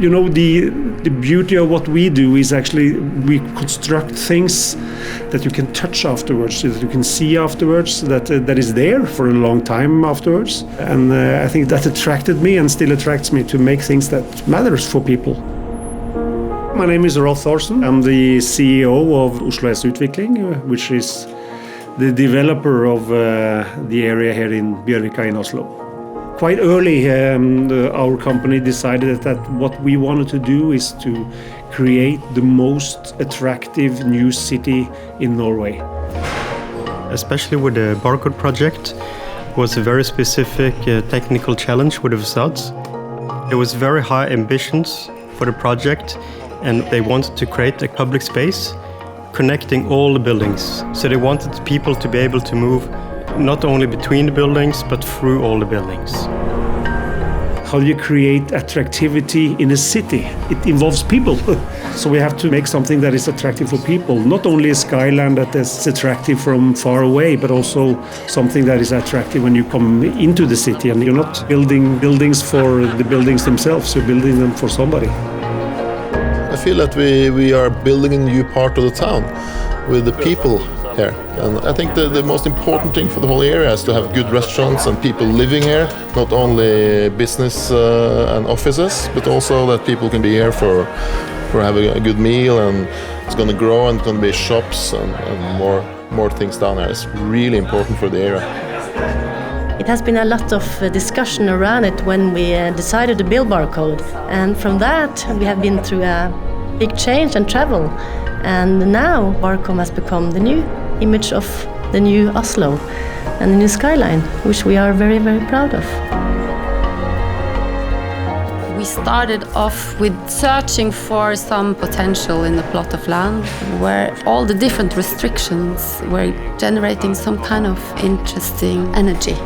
You know, the beauty of what we do is actually we construct things that you can touch afterwards, that you can see afterwards, that is there for a long time afterwards. And I think that attracted me and still attracts me to make things that matters for people. My name is Rolf Thorsen. I'm the CEO of Oslo S Utvikling, which is the developer of the area here in Bjørvika in Oslo. Quite early, our company decided that what we wanted to do is to create the most attractive new city in Norway. Especially with the Barcode project, was a very specific technical challenge with the facades. There was very high ambitions for the project, and they wanted to create a public space connecting all the buildings. So they wanted people to be able to move not only between the buildings, but through all the buildings. How do you create attractivity in a city? It involves people. So we have to make something that is attractive for people. Not only a skyline that is attractive from far away, but also something that is attractive when you come into the city. And you're not building buildings for the buildings themselves, you're building them for somebody. I feel that we are building a new part of the town with the people here. And I think the most important thing for the whole area is to have good restaurants and people living here, not only business and offices, but also that people can be here for having a good meal, and it's going to grow and it's going to be shops and more things down there. It's really important for the area. It has been a lot of discussion around it when we decided to build Barcode, and from that we have been through a big change and travel, and now Barcode has become the new image of the new Oslo and the new skyline, which we are very, very proud of. We started off with searching for some potential in the plot of land where all the different restrictions were generating some kind of interesting energy.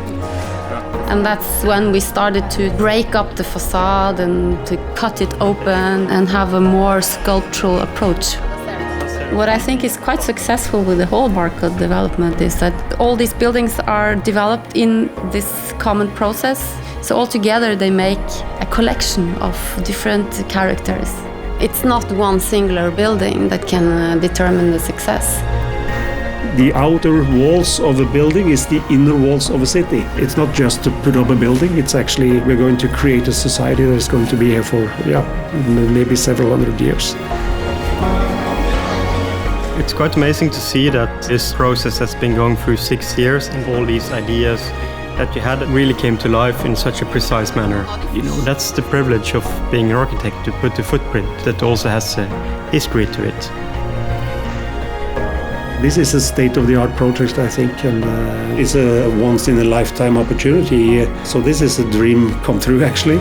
And that's when we started to break up the facade and to cut it open and have a more sculptural approach. What I think is quite successful with the whole Barcode development is that all these buildings are developed in this common process. So altogether they make a collection of different characters. It's not one singular building that can determine the success. The outer walls of a building is the inner walls of a city. It's not just to put up a building, it's actually we're going to create a society that is going to be here for maybe several hundred years. It's quite amazing to see that this process has been going through 6 years, and all these ideas that you had really came to life in such a precise manner. You know, that's the privilege of being an architect, to put a footprint that also has a history to it. This is a state-of-the-art project, I think, and it's a once-in-a-lifetime opportunity. So this is a dream come true, actually.